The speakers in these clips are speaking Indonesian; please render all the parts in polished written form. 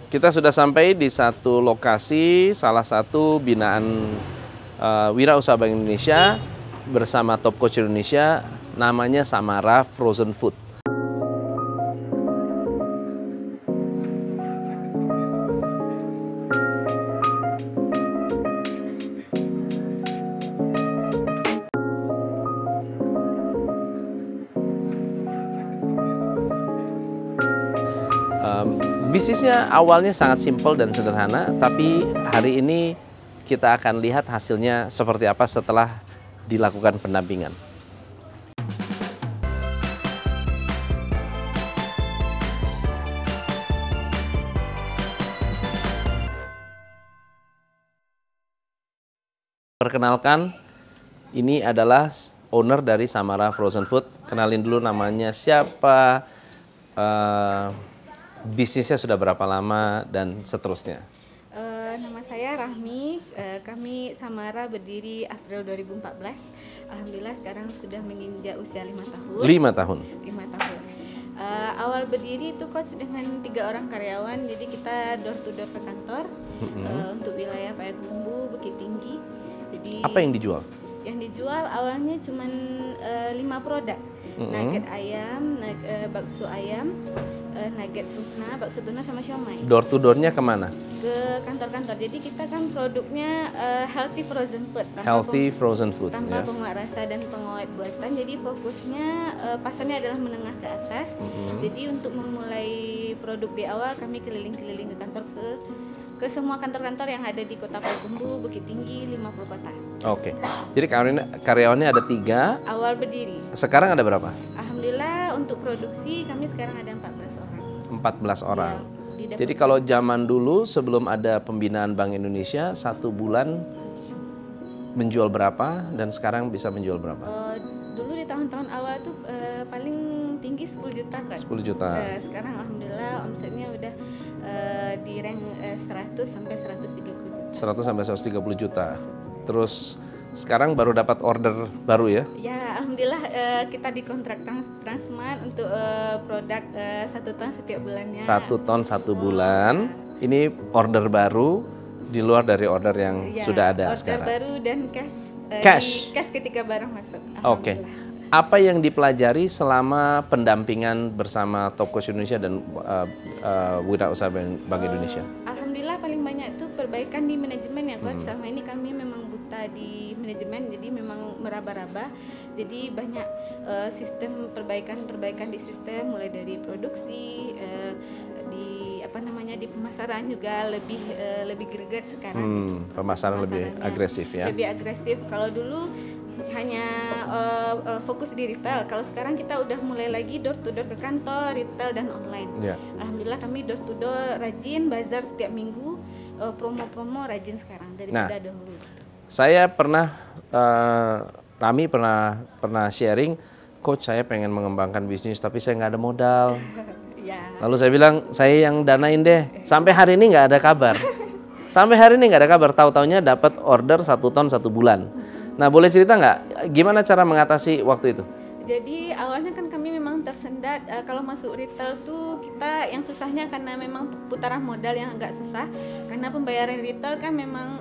Kita sudah sampai di satu lokasi, salah satu binaan Wira Usaha Bank Indonesia bersama Top Coach Indonesia, namanya Samara Frozen Food. Bisnisnya awalnya sangat simpel dan sederhana, tapi hari ini kita akan lihat hasilnya seperti apa setelah dilakukan pendampingan. Perkenalkan, ini adalah owner dari Samara Frozen Food. Kenalin dulu namanya siapa, bisnisnya sudah berapa lama, dan seterusnya. Nama saya Rahmi, kami Samara berdiri April 2014. Alhamdulillah sekarang sudah menginjak usia 5 tahun. 5 tahun? 5 tahun. Awal berdiri itu coach dengan 3 orang karyawan, jadi kita door to door ke kantor untuk wilayah Payakumbuh, Bukit Tinggi. Jadi, apa yang dijual? Yang dijual awalnya cuma 5 produk. Nugget ayam, bakso ayam, nugget tuna, bakso tuna sama siomay. Door to door-nya kemana? Ke kantor-kantor. Jadi kita kan produknya healthy frozen food. Healthy frozen food. Tanpa penguat rasa dan pengawet buatan. Jadi fokusnya pasarnya adalah menengah ke atas. Jadi untuk memulai produk di awal kami keliling-keliling ke kantor ke semua kantor-kantor yang ada di Kota Payakumbuh, Bukit Tinggi, 50 kota. Oke. Jadi karyawannya ada 3. Awal berdiri. Sekarang ada berapa? Alhamdulillah untuk produksi kami sekarang ada 14 orang. 14 orang. Ya, jadi kalau zaman dulu sebelum ada pembinaan Bank Indonesia, 1 bulan menjual berapa dan sekarang bisa menjual berapa? Dulu di tahun-tahun awal tuh paling tinggi 10 juta kan. 10 juta. Sekarang alhamdulillah omsetnya udah di rank 100 sampai 130 juta. 100 sampai 130 juta. Terus sekarang baru dapat order baru ya? Ya, alhamdulillah kita dikontrak Transmart untuk produk 1 ton setiap bulannya. 1 ton 1 bulan. Ini order baru di luar dari order yang sudah ada sekarang. Order baru dan cash ketika barang masuk. Oke. Apa yang dipelajari selama pendampingan bersama Top Coach Indonesia dan Wira Usaha Bank Indonesia? Alhamdulillah paling banyak itu perbaikan di manajemen ya coach. Selama ini kami memang buta di manajemen, jadi memang meraba-raba. Jadi banyak perbaikan di sistem, mulai dari produksi, di pemasaran juga lebih greget sekarang. Pemasaran lebih agresif ya? Lebih agresif. Kalau dulu hanya fokus di retail. Kalau sekarang kita udah mulai lagi door to door ke kantor, retail dan online. Alhamdulillah kami door to door rajin, bazar setiap minggu, promo-promo rajin sekarang daripada dahulu. Saya pernah Rami pernah sharing, coach saya pengen mengembangkan bisnis tapi saya nggak ada modal. Lalu saya bilang, saya yang danain deh. Sampai hari ini nggak ada kabar. Sampai hari ini nggak ada kabar. Tahu-taunya dapat order 1 ton 1 bulan. Nah, boleh cerita nggak gimana cara mengatasi waktu itu? Jadi awalnya kan kami memang tersendat, kalau masuk retail tuh kita yang susahnya karena memang putaran modal yang agak susah. Karena pembayaran retail kan memang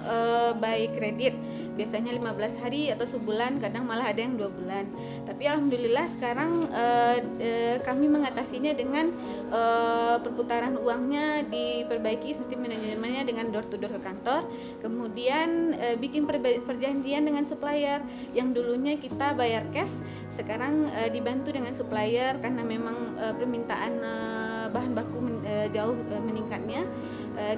by kredit. Biasanya 15 hari atau sebulan, kadang malah ada yang 2 bulan. Tapi alhamdulillah sekarang kami mengatasinya dengan perputaran uangnya diperbaiki, sistem manajemennya dengan door to door ke kantor. Kemudian bikin perjanjian dengan supplier yang dulunya kita bayar cash, sekarang dibantu dengan supplier karena memang permintaan bahan baku jauh meningkatnya.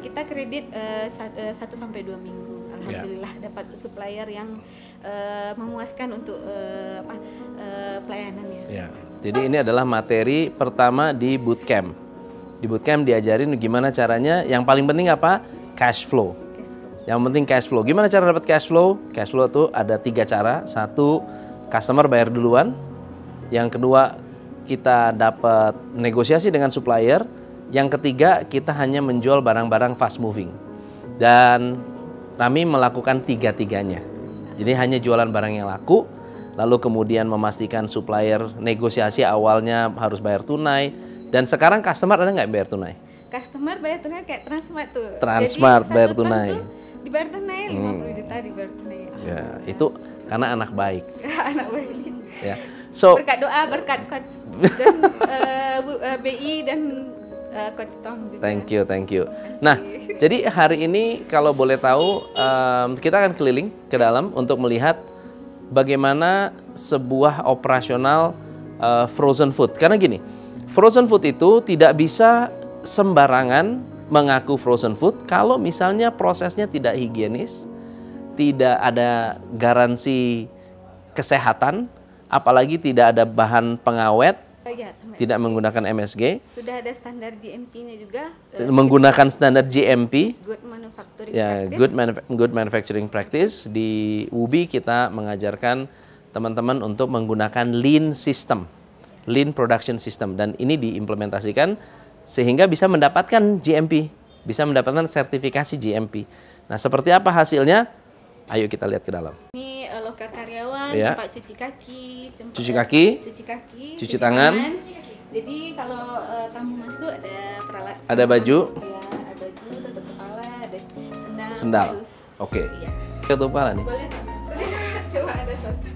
Kita kredit 1 sampai 2 minggu. Alhamdulillah dapat supplier yang memuaskan untuk pelayanannya. Ya. Jadi ini adalah materi pertama di bootcamp. Di bootcamp diajarin gimana caranya. Yang paling penting apa? Cash flow. Yang penting cash flow. Gimana cara dapat cash flow? Cash flow itu ada 3 cara. 1, customer bayar duluan. Yang kedua, kita dapat negosiasi dengan supplier. Yang ketiga, kita hanya menjual barang-barang fast moving. Dan Rami melakukan 3-tiganya. Jadi hanya jualan barang yang laku, lalu kemudian memastikan supplier negosiasi awalnya harus bayar tunai. Dan sekarang customer ada nggak bayar tunai? customer bayar tunai kayak Transmart tuh. Transmart Jadi, bayar satu ton tunai. tuh dibayar tunai 50 juta dibayar tunai. Ya, itu karena anak baik. Anak baik. Ya. So, Berkat doa, berkat coach dan BI dan coach Tom juga. thank you. Nah, jadi hari ini kalau boleh tahu, kita akan keliling ke dalam untuk melihat bagaimana sebuah operasional frozen food. Karena gini, frozen food itu tidak bisa sembarangan mengaku frozen food kalau misalnya prosesnya tidak higienis, tidak ada garansi kesehatan, apalagi tidak ada bahan pengawet, Ya, tidak menggunakan MSG, sudah ada standar GMP-nya juga. menggunakan standar GMP, Good manufacturing ya, practice. good manufacturing practice. Di UBI kita mengajarkan teman-teman untuk menggunakan lean system, lean production system, dan ini diimplementasikan sehingga bisa mendapatkan GMP, bisa mendapatkan sertifikasi GMP. Nah, seperti apa hasilnya? Ayo kita lihat ke dalam. Ini loker karyawan, Ya. tempat cuci kaki, Cuci kaki, cuci tangan. Jadi kalau tamu masuk ada peralatan, Ada baju. ya, ada baju, tutup kepala, ada sendal. Sendal. terus, Oke. Iya. Tutup kepala nih. Boleh Kak? Coba ada satu.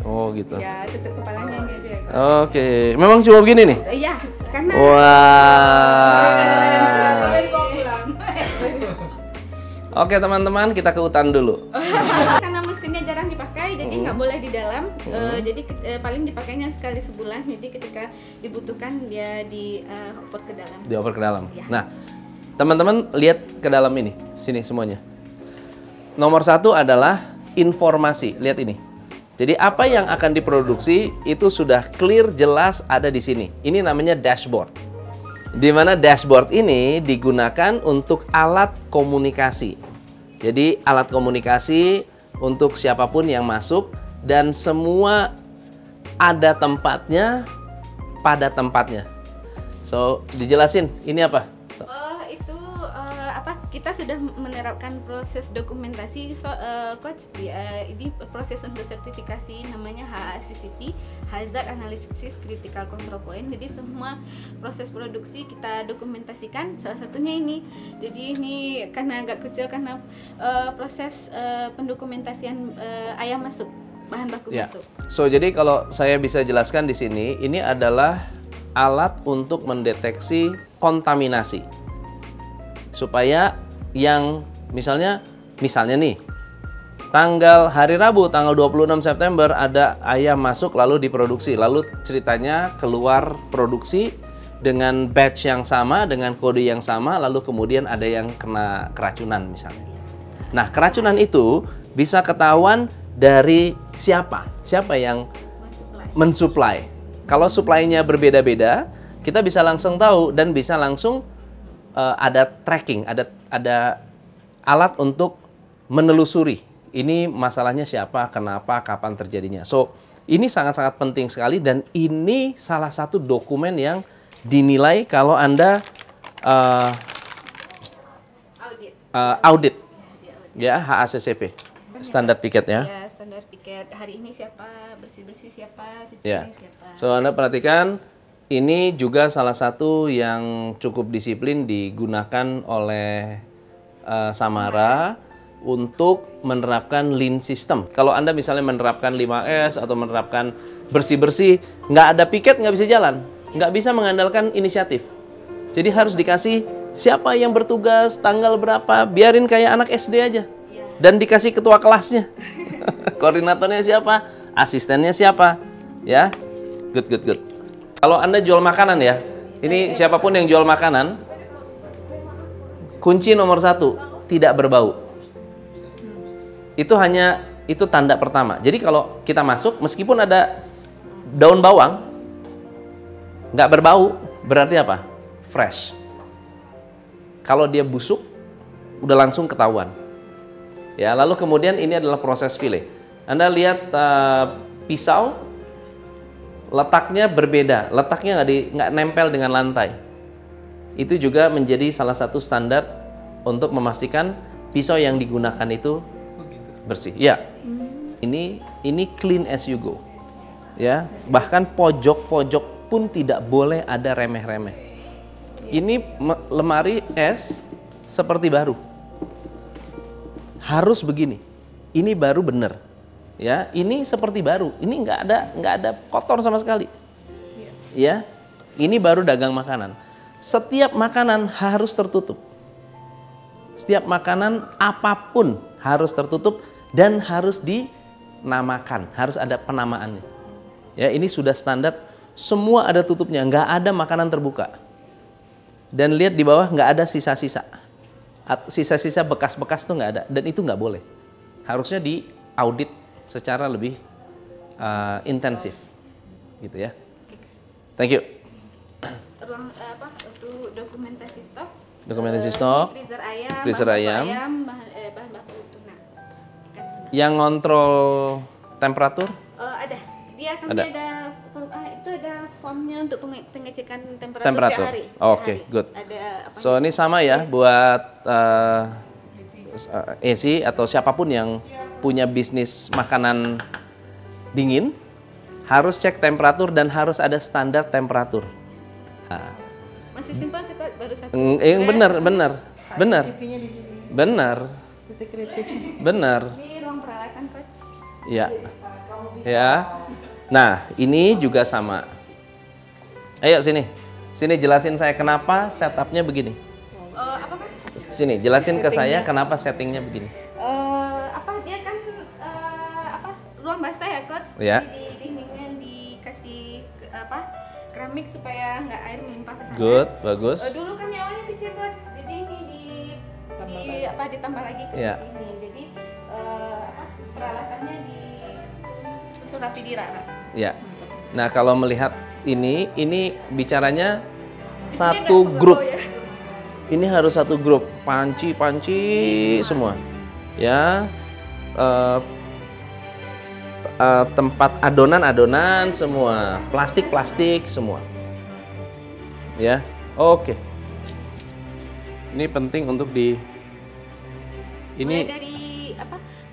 Oh gitu. Ya, tutup kepalanya ini aja ya Kak. Oke, memang cuma begini nih. Iya, karena Wah. boleh dibawa pulang. Oke teman-teman, kita ke hutan dulu. Karena mesinnya jarang dipakai, jadi nggak boleh di dalam. Jadi paling dipakainya sekali sebulan. Jadi ketika dibutuhkan dia dioper ke dalam. Dioper ke dalam. Ya. Nah, teman-teman lihat ke dalam ini, sini semuanya. Nomor satu adalah informasi. Lihat ini. Jadi apa yang akan diproduksi itu sudah clear, jelas ada di sini. Ini namanya dashboard. Di mana dashboard ini digunakan untuk alat komunikasi. Jadi alat komunikasi untuk siapapun yang masuk dan semua ada tempatnya pada tempatnya. So, dijelasin ini apa? Itu apa? Kita sudah menerapkan proses dokumentasi, coach. Ini proses untuk sertifikasi namanya HACCP, Hazard Analysis Critical Control Point. Jadi semua proses produksi kita dokumentasikan. Salah satunya ini. Jadi ini karena agak kecil karena proses pendokumentasian ayam masuk, bahan baku masuk. So, jadi kalau saya bisa jelaskan di sini, ini adalah alat untuk mendeteksi kontaminasi. Supaya yang misalnya nih, hari Rabu tanggal 26 September ada ayam masuk lalu diproduksi. Lalu ceritanya keluar produksi dengan batch yang sama, dengan kode yang sama, lalu kemudian ada yang kena keracunan misalnya. Nah, keracunan itu bisa ketahuan dari siapa? Siapa yang mensuplai? Kalau suplainya berbeda-beda, kita bisa langsung tahu dan bisa langsung ada tracking, ada alat untuk menelusuri. Ini masalahnya siapa, kenapa, kapan terjadinya. So, ini sangat-sangat penting sekali dan ini salah satu dokumen yang dinilai kalau Anda audit. Ya, HACCP. Standar piket ya. Ya, standar piket. Hari ini siapa, bersih-bersih siapa, Ya. cucinya siapa. So, Anda perhatikan, ini juga salah satu yang cukup disiplin digunakan oleh Samara untuk menerapkan lean system. Kalau Anda misalnya menerapkan 5S atau menerapkan bersih-bersih, nggak ada piket, nggak bisa jalan. Nggak bisa mengandalkan inisiatif. Jadi harus dikasih siapa yang bertugas, tanggal berapa, biarin kayak anak SD aja. Dan dikasih ketua kelasnya. Koordinatornya siapa, asistennya siapa. Ya, good. Kalau Anda jual makanan ya, ini siapapun yang jual makanan, kunci nomor 1, tidak berbau. Itu tanda pertama. Jadi kalau kita masuk, meskipun ada daun bawang, nggak berbau, berarti apa? Fresh. Kalau dia busuk, udah langsung ketahuan. Ya, lalu kemudian ini adalah proses file. Anda lihat pisau, letaknya berbeda, letaknya nggak nempel dengan lantai. Itu juga menjadi salah satu standar untuk memastikan pisau yang digunakan itu bersih. Ya, ini clean as you go. Ya, bahkan pojok-pojok pun tidak boleh ada remeh-remeh. Ini lemari es seperti baru. Harus begini. Ini baru bener. Ya, ini seperti baru. Ini nggak ada kotor sama sekali. Ya, ini baru dagang makanan. Setiap makanan harus tertutup. Setiap makanan apapun harus tertutup dan harus dinamakan, harus ada penamaannya. Ya, ini sudah standar. Semua ada tutupnya, nggak ada makanan terbuka. Dan lihat di bawah nggak ada sisa-sisa. Sisa-sisa bekas-bekas tuh nggak ada. Dan itu nggak boleh. Harusnya diaudit secara lebih intensif, gitu ya. Thank you. Ruang untuk dokumentasi stok. Dokumentasi stok. Freezer ayam. Bahan baku tuna. Ikan tuna. Yang ngontrol temperatur? Ada. Dia itu ada formnya untuk pengecekan temperatur Temperatur. tiap hari. Oke, good. Ada So ini sama ya buat Esi atau siapapun yang punya bisnis makanan dingin, harus cek temperatur dan harus ada standar temperatur. Nah, masih simpel sih kok, baru satu. Benar. Ini ruang peralatan coach. Ya. Ya. Nah, ini juga sama. Ayo sini. Sini jelasin saya kenapa setupnya begini. Apa kan? Sini jelasin ke saya kenapa settingnya begini. Dia kan ruang basah ya coach. Ya. Jadi di dindingnya dikasih keramik supaya nggak air melimpah ke sana. Good, bagus. Dulu kami awalnya kecil coach. Jadi ini ditambah lagi ke sini. Jadi peralatannya disusun rapi di rak. Ya. Nah, kalau melihat ini bicaranya satu grup. Ya. Ini harus satu grup, panci semua. Ya. Tempat adonan semua, plastik semua. Ya. Oke. Ini penting untuk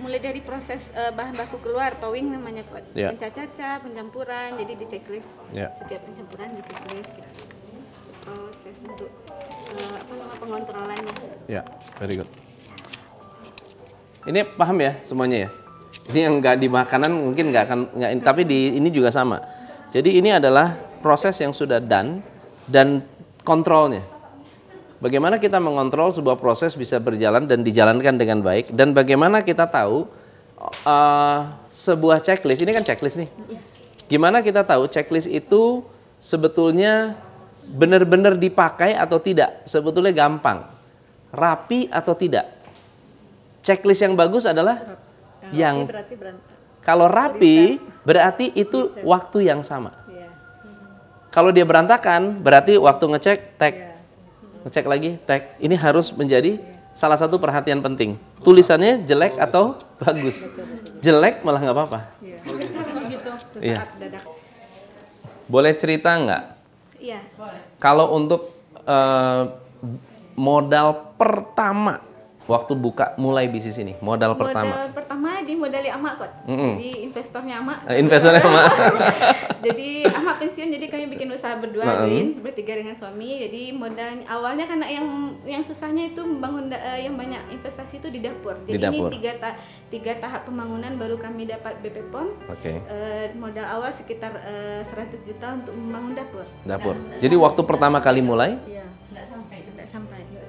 mulai dari proses bahan baku keluar, towing namanya Coach. Ya. Pencacaca, pencampuran, jadi di checklist. Ya. Setiap pencampuran di checklist gitu. Proses untuk pengontrolannya. Ya, very good. Ini paham ya semuanya ya? Ini yang nggak di makanan mungkin tapi ini juga sama. Jadi ini adalah proses yang sudah done dan kontrolnya. Bagaimana kita mengontrol sebuah proses bisa berjalan dan dijalankan dengan baik, dan bagaimana kita tahu sebuah checklist, ini kan checklist nih. Gimana kita tahu checklist itu sebetulnya benar-benar dipakai atau tidak? Sebetulnya gampang. Rapi atau tidak? Checklist yang bagus adalah yang kalau rapi berarti itu waktu yang sama. Kalau dia berantakan berarti waktu ngecek tag, ngecek lagi tag. Ini harus menjadi salah satu perhatian penting. Tulisannya jelek atau bagus? Jelek malah nggak apa-apa. Iya. Boleh cerita nggak? Iya. Kalau untuk modal pertama waktu mulai bisnis ini, modal pertama dimodali Amak Coach. Jadi investornya Amak. Investornya Amak. Jadi Amak pensiun, jadi kami bikin usaha berdua bertiga dengan suami. Jadi modal awalnya karena yang susahnya itu membangun yang banyak investasi itu di dapur. Jadi ini tiga tahap pembangunan baru kami dapat BP POM. Modal awal sekitar 100 juta untuk membangun dapur. Jadi waktu pertama kali mulai? Iya. Enggak sampai.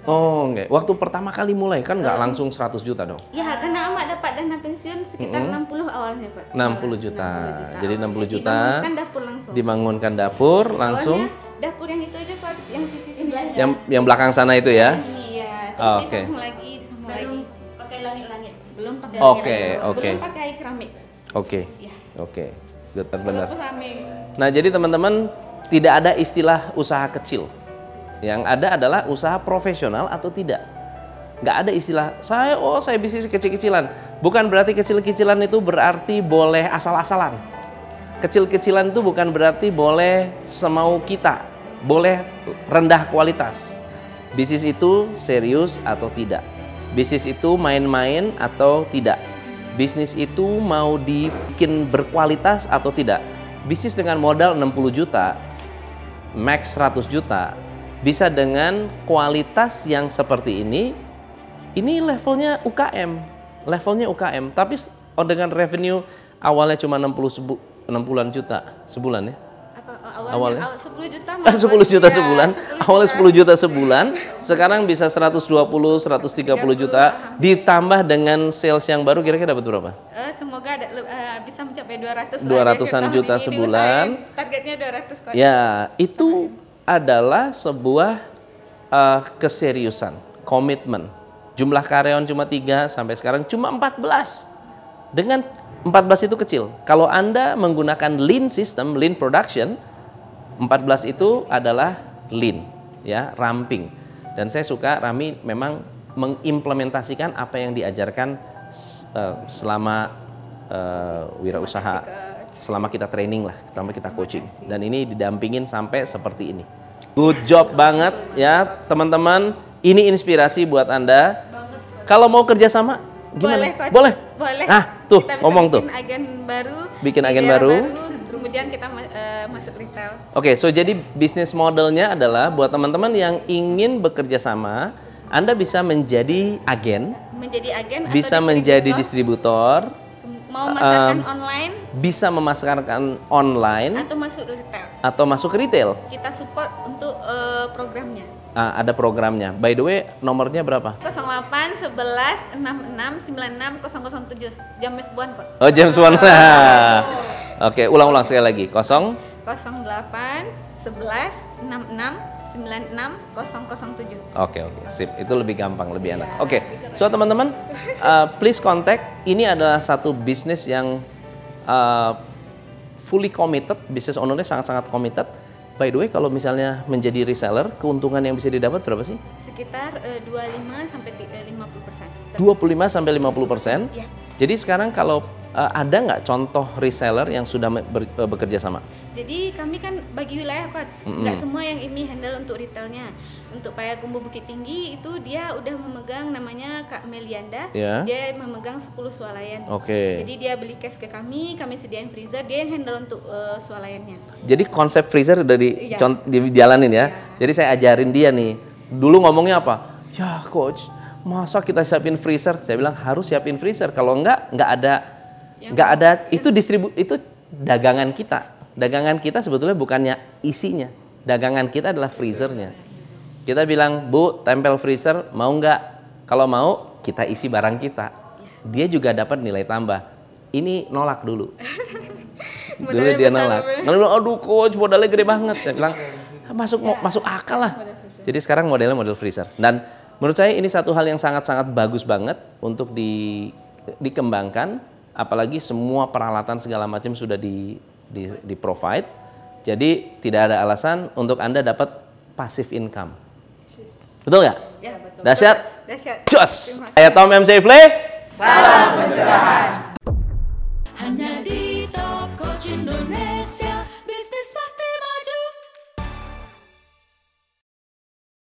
Oh, enggak. Waktu pertama kali mulai kan nggak langsung 100 juta dong? Ya, karena Amak dapat dana pensiun sekitar 60 awalnya, Pak. 60 juta. Jadi 60 juta. Dibangunkan dapur langsung. Dibangunkan dapur langsung. Awalnya dapur yang itu aja, Pak, yang sisi sini aja. Yang belakang sana itu ya? Ini ya. Terus disambung lagi. Pakai langit-langit. Belum pakai langit. Belum pakai keramik. Oke. Benar. Nah, jadi teman-teman tidak ada istilah usaha kecil. Yang ada adalah usaha profesional atau tidak. Nggak ada istilah saya bisnis kecil-kecilan. Bukan berarti kecil-kecilan itu berarti boleh asal-asalan. Kecil-kecilan itu bukan berarti boleh semau kita, boleh rendah kualitas. Bisnis itu serius atau tidak. Bisnis itu main-main atau tidak. Bisnis itu mau dibikin berkualitas atau tidak. Bisnis dengan modal 60 juta, max 100 juta, bisa dengan kualitas yang seperti ini levelnya UKM. Levelnya UKM, tapi dengan revenue awalnya cuma 60-an juta sebulan ya. Awalnya 10 juta 10 juta sebulan. Awalnya 10 juta sebulan, sekarang bisa 120, 130 juta ditambah dengan sales yang baru kira-kira dapat berapa? Semoga bisa mencapai 200 200-an juta sebulan. Targetnya 200 kok. Ya, itu adalah sebuah keseriusan, komitmen. Jumlah karyawan cuma 3, sampai sekarang cuma 14. Dengan 14 itu kecil. Kalau Anda menggunakan lean system, lean production, 14 itu adalah lean, ya, ramping. Dan saya suka Rami memang mengimplementasikan apa yang diajarkan selama wirausaha, selama kita training lah, selama kita coaching. Dan ini didampingin sampai seperti ini. Good job banget ya teman-teman. Ini inspirasi buat Anda. Kalau mau kerjasama, gimana? Boleh. Ah, tuh kita bisa ngomong tuh. Bikin agen baru. Kemudian kita masuk retail. Oke, so jadi bisnis modelnya adalah buat teman-teman yang ingin bekerja sama, Anda bisa menjadi agen, bisa menjadi distributor, mau memasarkan online, bisa memasarkan online, atau masuk retail. Kita support untuk programnya. Ada programnya. By the way, nomornya berapa? 08 11 66 96 007. James Bond kok. Oh, James Bond. Oke, ulang-ulang sekali lagi. 08 11 66 96 007. Oke, sip. Itu lebih gampang, lebih enak. Oke, so teman-teman, please contact. Ini adalah satu bisnis yang fully committed. Business owner-nya sangat-sangat committed. By the way, kalau misalnya menjadi reseller, keuntungan yang bisa didapat berapa sih? Sekitar 25 sampai 50%. 25 sampai 50%? Ya. Jadi sekarang kalau ada nggak contoh reseller yang sudah bekerja sama? Jadi kami kan bagi wilayah coach, nggak semua yang ini handle untuk retailnya. Untuk Payakumbuh Bukit Tinggi itu dia udah memegang namanya Kak Melianda, dia memegang 10 swalayan. Jadi dia beli cash ke kami sediain freezer, dia yang handle untuk swalayannya. Jadi konsep freezer udah dijalanin ya? Jadi saya ajarin dia nih, dulu ngomongnya apa? Ya coach, masa kita siapin freezer? Saya bilang harus siapin freezer, kalau nggak ada itu itu dagangan kita. Dagangan kita sebetulnya bukannya isinya. Dagangan kita adalah freezernya. Kita bilang, Bu, tempel freezer, mau nggak? Kalau mau, kita isi barang kita. Dia juga dapat nilai tambah. Ini nolak dulu. Dulu dia nolak. Lalu, aduh coach, modalnya gede banget. Saya bilang, masuk akal lah. Jadi sekarang modelnya model freezer. Dan menurut saya ini satu hal yang sangat-sangat bagus banget untuk dikembangkan. Apalagi semua peralatan segala macam sudah di provide. Jadi tidak ada alasan untuk Anda dapat passive income. Betul nggak? Ya, betul. Dahsyat? Jos! Saya Tom M. Safely. Salam pencerahan. Hanya di Top Coach Indonesia.